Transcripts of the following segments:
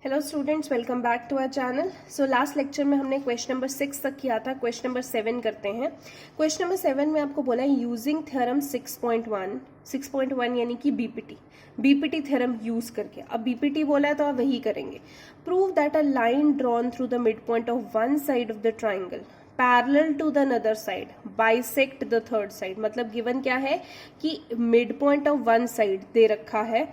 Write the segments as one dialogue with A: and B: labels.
A: Hello students, welcome back to our channel. So last lecture में हमने question number 6 तक किया था। क्वेश्चन नंबर 7 करते हैं। क्वेश्चन नंबर 7 में आपको बोला है यूजिंग थ्योरम 6.1 यानी कि बीपीटी थ्योरम यूज करके। अब बीपीटी बोला है तो आप वही करेंगे। Prove that a line drawn through the mid point of one side of the triangle parallel to the other side bisect the third side. मतलब गिवन क्या है कि mid point of one side दे रखा है,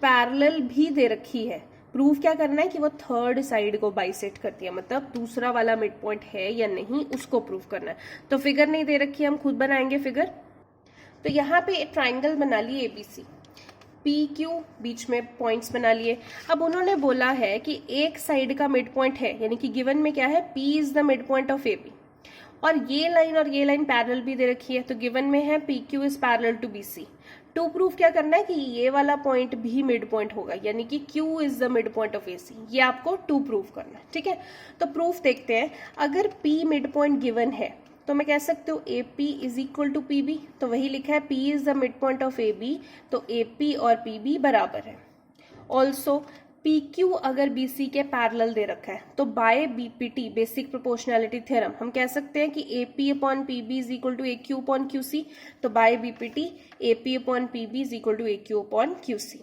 A: पैरेलल भी दे रखी है। प्रूफ क्या करना है कि वो थर्ड साइड को बाइसेक्ट करती है, मतलब दूसरा वाला मिड पॉइंट है या नहीं उसको प्रूफ करना है। तो फिगर नहीं दे रखी है, हम खुद बनाएंगे फिगर। तो यहाँ पे एक ट्राइंगल बना लिए एबीसी, पी क्यू बीच में पॉइंट्स बना लिए। अब उन्होंने बोला है कि एक साइड का मिड पॉइंट है, यानी कि गिवन में क्या है, P is the mid point of A B, और ये लाइन पैरेलल भी दे रखी है। तो गिवन में है P Q is parallel to B C. To proof क्या करना है कि ये वाला पॉइंट भी मिड पॉइंट होगा, यानी कि Q is the mid point of AC। ये आपको टू प्रूफ करना है, ठीक है। तो प्रूफ देखते हैं। अगर P मिड पॉइंट गिवन है तो मैं कह सकती हूँ AP is equal to PB। तो वही लिखा है P is the mid point of AB, तो AP और PB बराबर है। ऑल्सो PQ अगर BC के पैरेलल दे रखा है तो by BPT basic proportionality theorem हम कह सकते हैं कि AP upon PB is equal to AQ upon QC। तो by BPT AP upon PB is equal to AQ upon QC।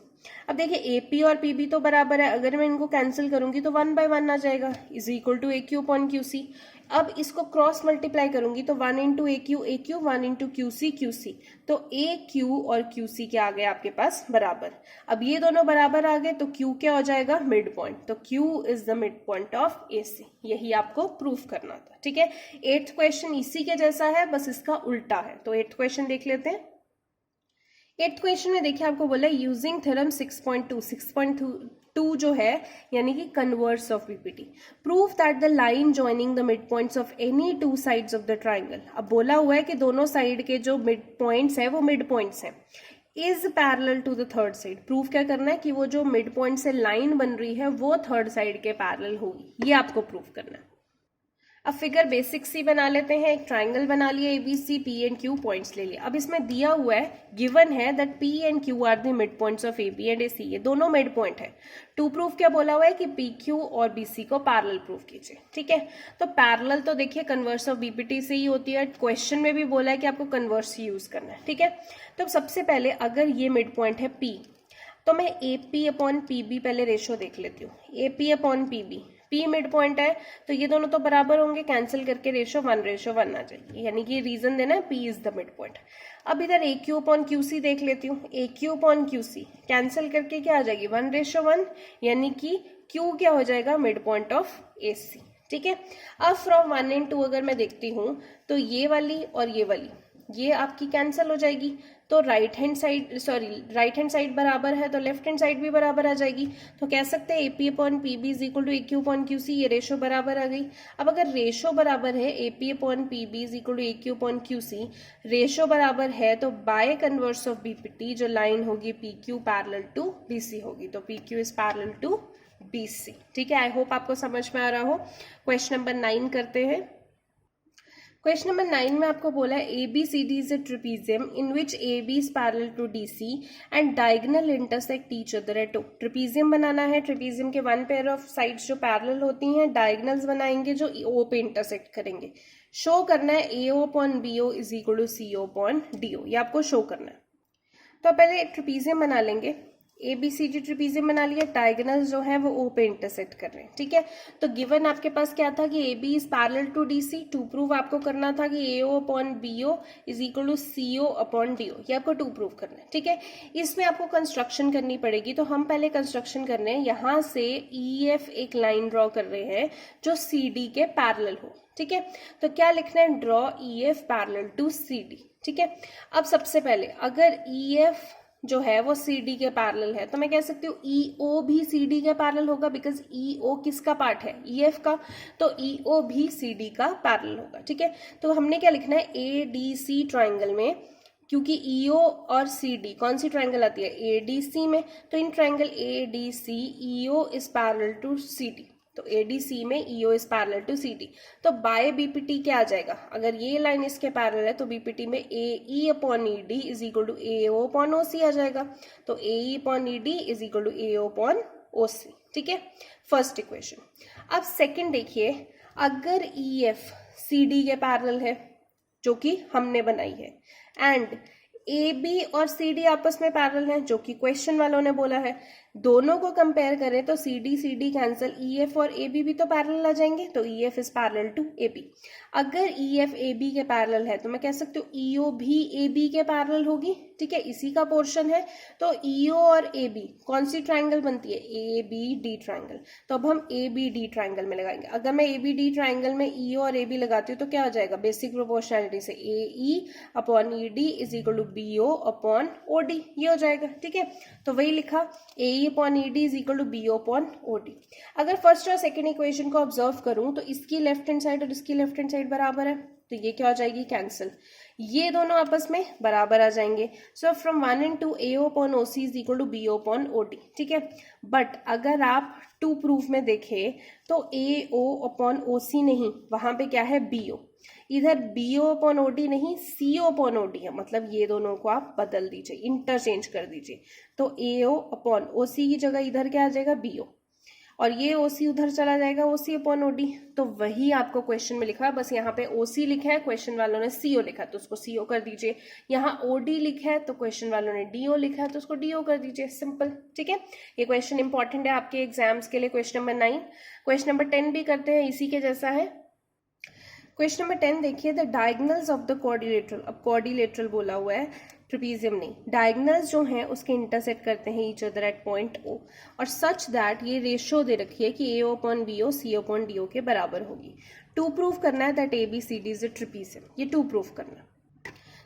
A: अब देखिए AP और PB तो बराबर है, अगर मैं इनको कैंसिल करूंगी तो 1 by 1 आ जाएगा, is equal to AQ upon QC। अब इसको क्रॉस मल्टीप्लाई करूंगी तो 1 into AQ AQ, 1 into QC QC। तो AQ और QC क्या आ गए आपके पास बराबर। अब ये दोनों बराबर आ गए तो Q क्या हो जाएगा, मिड पॉइंट। तो Q is the mid point of AC। यही आपको प्रूफ करना था, ठीक है। 8th क्वेश्चन इसी के जैसा है, बस इसका उल्टा है। तो 8th क्वेश्चन देख लेते हैं। 8th क्वेश्चन में देखिए आपको बोला है यूजिंग थ्योरम 6.2 जो है यानी कि converse of BPT, proof that the line joining the mid points of any two sides of the triangle. अब बोला हुआ है कि दोनों साइड के जो मिड पॉइंट्स है वो मिड पॉइंट्स हैं, is parallel to the third side. Proof क्या करना है कि वो जो मिड पॉइंट से लाइन बन रही है वो थर्ड साइड के पैरेलल होगी, ये आपको प्रूफ करना है। अब फिगर बेसिक सी बना लेते हैं। एक ट्राइंगल बना लिया ABC, P and Q points ले लिए। अब इसमें दिया हुआ है, गिवन है that P and Q are the mid points of AB and AC। ये दोनों मिड पॉइंट है। टू प्रूफ क्या बोला हुआ है कि PQ और BC को पैरेलल प्रूफ कीजिए, ठीक है। तो पैरेलल तो देखिए कन्वर्स ऑफ BPT से ही होती है। क्वेश्चन में भी बोला है कि आपको कन्वर्स यूज करना है, ठीक है। तो सबसे पहले अगर ये मिड पॉइंट है P, तो मैं AP अपॉन PB पहले रेशो देख लेती हूँ। AP upon PB, P mid point है तो ये दोनों तो बराबर होंगे, कैंसिल करके रेशो 1 आ जाएगी, यानी कि रीजन देना है P is the mid point. अब इधर AQ अपॉन QC देख लेती हूँ। AQ अपॉन QC कैंसिल करके क्या आ जाएगी, 1:1, यानी कि Q क्या हो जाएगा, मिड पॉइंट ऑफ AC, ठीक है। अब फ्रॉम 1 and 2 अगर मैं देखती हूँ तो ये वाली और ये वाली ये आपकी कैंसिल हो जाएगी। तो राइट हैंड साइड बराबर है तो लेफ्ट हैंड साइड भी बराबर आ जाएगी। तो कह सकते हैं AP upon PB is equal to AQ upon QC। ये रेशो बराबर आ गई। अब अगर रेशो बराबर है AP upon PB is equal to AQ upon QC, ratio बराबर है तो बाय कन्वर्स ऑफ BPT जो लाइन होगी PQ पैरेलल टू BC होगी। तो PQ is parallel to BC, ठीक है। आई होप आपको समझ में आ रहा हो। क्वेश्चन नंबर 9 करते हैं। क्वेश्चन नंबर 9 में आपको बोला है ABCD is a trapezium in which AB is parallel to DC and diagonal intersect each other at O। Trapezium बनाना है। ट्रिपीजियम के 1 पेयर ऑफ साइड्स जो पैरेलल होती हैं, डायगोनल्स बनाएंगे जो O पे इंटरसेक्ट करेंगे। शो करना है AO upon BO is equal to CO upon DO, ये आपको शो करना है। तो पहले ट्रिपीजियम बना लेंगे। ABCD ट्रिपीजियम बना लिया, डायगोनल्स जो है वो O पे इंटरसेक्ट कर रहे हैं, ठीक है। तो गिवन आपके पास क्या था कि AB is parallel to DC। To prove आपको करना था कि AO upon BO is equal to CO upon DO, ये आपको टू प्रूव करना है, ठीक है। इसमें आपको कंस्ट्रक्शन करनी पड़ेगी, तो हम पहले कंस्ट्रक्शन कर रहे हैं। यहाँ से EF एक लाइन ड्रॉ कर रहे हैं जो CD के पैरेलल हो, ठीक है। तो क्या लिखना है, draw EF parallel to CD, ठीक है। अब सबसे पहले अगर EF जो है वो CD के पैरेलल है तो मैं कह सकती हूँ EO भी CD के पैरेलल होगा, बिकॉज EO किसका पार्ट है, EF का। तो EO भी CD का पैरेलल होगा, ठीक है। तो हमने क्या लिखना है, ADC ट्राइंगल में, क्योंकि EO और CD कौन सी ट्राइंगल आती है, ADC में। तो in triangle ADC EO is parallel to CD। तो ADC में EO is parallel to CD। तो बाय BPT क्या आ जाएगा, अगर ये लाइन इसके पैरेलल है तो BPT में AE upon ED is equal to AO upon OC आ जाएगा। तो AE upon ED is equal to AO upon OC, ठीक है, फर्स्ट इक्वेशन। अब सेकंड देखिए, अगर EF CD के पैरेलल है जो कि हमने बनाई है, एंड AB और CD आपस में पैरेलल हैं जो कि क्वेश्चन वालों ने बोला है, दोनों को कंपेयर करें तो CD कैंसिल, EF और AB भी तो पैरेलल आ जाएंगे, तो EF is parallel to AB। अगर EF AB के पैरेलल है तो मैं कह सकती हूँ EO भी AB के पैरेलल होगी, ठीक है, इसी का पोर्शन है। तो EO और AB कौन सी ट्राइंगल बनती है, ABD ट्राइंगल। तो अब हम ABD ट्राइंगल में लगाएंगे। अगर मैं ABD ट्राइंगल में EO और AB लगाती हूँ तो क्या हो जाएगा, बेसिक प्रोपोर्शनैलिटी से AE upon ED is equal to BO upon OD, ये हो जाएगा, ठीक है। तो वही लिखा, AE upon ED is equal to BO upon OD। अगर फर्स्ट और सेकेंड इक्वेशन को ऑब्जर्व करूं तो इसकी लेफ्ट हैंड साइड और इसकी लेफ्ट हैंड साइड बराबर है, तो ये क्या हो जाएगी, कैंसिल। ये दोनों आपस में बराबर आ जाएंगे। So from 1 and 2 AO upon OC is equal to BO upon OD, ठीक है। बट अगर आप 2 प्रूफ में देखें तो AO अपॉन OC नहीं, वहां पे क्या है, BO। इधर BO अपॉन OD नहीं, CO अपॉन OD है, मतलब ये दोनों को आप बदल दीजिए, इंटरचेंज कर दीजिए। तो AO अपॉन OC की जगह इधर क्या आ जाएगा, BO, और ये OC उधर चला जाएगा, OC अपॉन OD। तो वही आपको क्वेश्चन में लिखा है, बस यहाँ पे OC लिखा है, क्वेश्चन वालों ने CO लिखा है तो उसको CO कर दीजिए। यहाँ OD लिखा है तो क्वेश्चन वालों ने DO लिखा है तो उसको DO कर दीजिए, सिंपल, ठीक है। ये क्वेश्चन इंपॉर्टेंट है आपके एग्जाम्स के लिए। क्वेश्चन नंबर 9, क्वेश्चन नंबर 10 भी करते हैं, इसी के जैसा है। क्वेश्चन नंबर 10 देखिए, the diagonals of the quadrilateral. अब क्वाड्रिलेटरल बोला हुआ है, ट्रिपीजियम नहीं। डायगोनल्स जो हैं उसके इंटरसेक्ट करते हैं each other eight point O, और सच दैट ये रेशियो दे रखी है कि AO upon BO CO upon DO के बराबर होगी। 2 प्रूव करना है that ABCD is a trapezium, ये 2 प्रूव करना।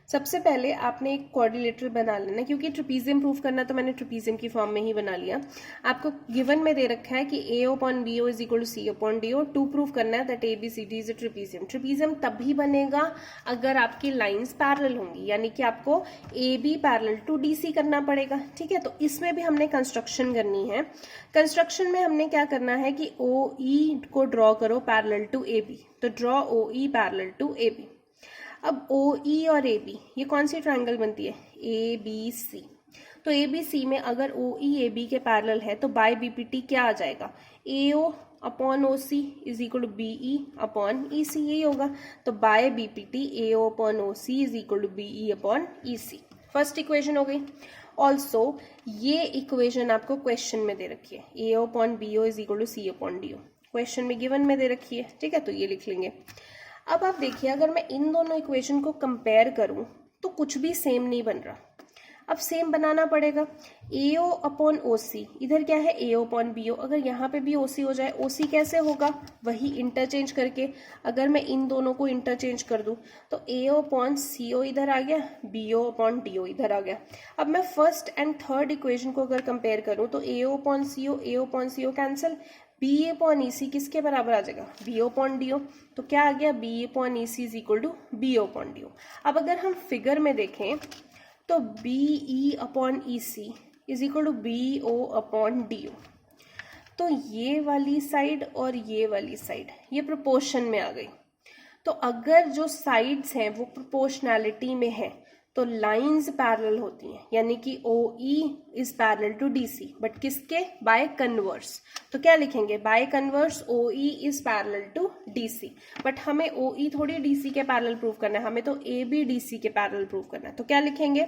A: सबसे पहले आपने एक क्वाड्रिलेटरल बना लेना, क्योंकि ट्रिपीजियम प्रूफ करना तो मैंने ट्रिपीजियम की फॉर्म में ही बना लिया। आपको गिवन में दे रखा है कि AO upon BO is equal to CO upon DO। 2 proof करना है that ABCD is a trapezium. Trapezium तभी बनेगा अगर आपकी लाइंस पैरेलल होंगी, यानी कि आपको AB पैरेलल टू DC करना पड़ेगा, ठीक है। तो इसमें भी हमने कंस्ट्रक्शन करनी है। कंस्ट्रक्शन में हमने क्या करना है कि OE को ड्रॉ करो पैरेलल टू AB, तो draw OE parallel to AB। अब OE और AB ये कौन सी ट्राइंगल बनती है, ABC। तो ABC में अगर OE AB के पैरेलल है तो बाय BPT क्या आ जाएगा, AO upon OC is equal to BE upon EC, यही होगा। तो by BPT AO upon OC is equal to BE upon EC, first equation हो गई। ऑल्सो ये इक्वेशन आपको क्वेश्चन में दे रखी है, AO upon BO is equal to C upon DO, question में गिवन में दे रखी है, ठीक है, तो ये लिख लेंगे। अब आप देखिए, अगर मैं इन दोनों इक्वेशन को कंपेयर करूं तो कुछ भी सेम नहीं बन रहा। अब सेम बनाना पड़ेगा। AO अपॉन OC, इधर क्या है AO अपॉन BO, अगर यहाँ पे भी OC हो जाए, OC कैसे होगा, वही इंटरचेंज करके। अगर मैं इन दोनों को इंटरचेंज कर दूं तो AO अपॉन CO इधर आ गया, BO अपॉन DO इधर आ गया। अब मैं फर्स्ट एंड थर्ड इक्वेशन को अगर कंपेयर करूं तो AO upon CO cancel, BE upon EC किसके बराबर आ जाएगा, BO अपॉन DO। तो क्या आ गया, BE upon EC is equal to BO upon DO। अब अगर हम फिगर में देखें तो BE upon EC is equal to BO upon DO। तो ये वाली साइड और ये वाली साइड ये प्रोपोर्शन में आ गई। तो अगर जो साइड्स हैं वो प्रोपोर्शनैलिटी में है तो लाइंस पैरेलल होती हैं, यानी कि OE is parallel to DC, but किसके, बाय कन्वर्स। तो क्या लिखेंगे, by converse OE is parallel to DC। But हमें OE थोड़ी DC के पैरेलल प्रूव करना है, हमें तो AB DC के पैरेलल प्रूव करना है। तो क्या लिखेंगे,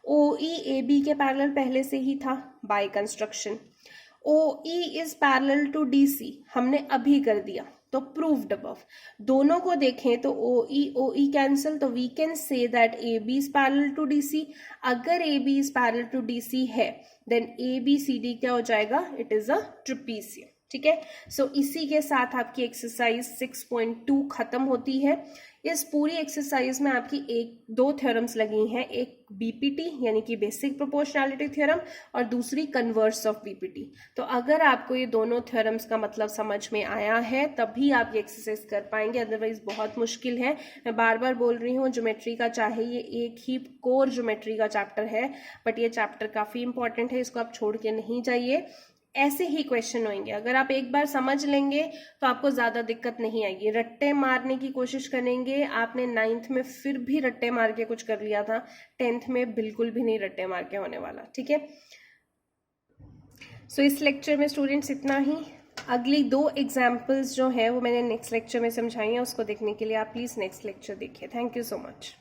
A: OE AB के पैरेलल पहले से ही था by construction. OE is parallel to DC हमने अभी कर दिया, तो प्रूव्ड अबव। दोनों को देखें तो OE कैंसिल, तो we can say that AB is parallel to DC। अगर AB is parallel to DC है देन ABCD क्या हो जाएगा, इट इज अ ट्रिपीजियम, ठीक है। सो इसी के साथ आपकी एक्सरसाइज 6.2 खत्म होती है। इस पूरी एक्सरसाइज में आपकी 2 थ्योरम्स लगी हैं, एक BPT यानी कि बेसिक प्रोपोर्शनैलिटी थ्योरम और दूसरी कन्वर्स ऑफ BPT। तो अगर आपको ये दोनों थ्योरम्स का मतलब समझ में आया है तभी आप ये एक्सरसाइज कर पाएंगे, अदरवाइज बहुत मुश्किल है। मैं बार बार बोल रही हूँ, ज्योमेट्री का चाहे ये एक ही कोर ज्योमेट्री का चैप्टर है, बट ये चैप्टर काफी इंपॉर्टेंट है, इसको आप छोड़ के नहीं जाइए। ऐसे ही क्वेश्चन होंगे, अगर आप एक बार समझ लेंगे तो आपको ज्यादा दिक्कत नहीं आएगी। रट्टे मारने की कोशिश करेंगे, आपने 9th में फिर भी रट्टे मार के कुछ कर लिया था, 10th में बिल्कुल भी नहीं रट्टे मार के होने वाला, ठीक है। सो इस लेक्चर में स्टूडेंट्स इतना ही। अगली 2 एग्जाम्पल्स जो है वो मैंने नेक्स्ट लेक्चर में समझाई हैं, उसको देखने के लिए आप प्लीज़ नेक्स्ट लेक्चर देखिए। Thank you so much.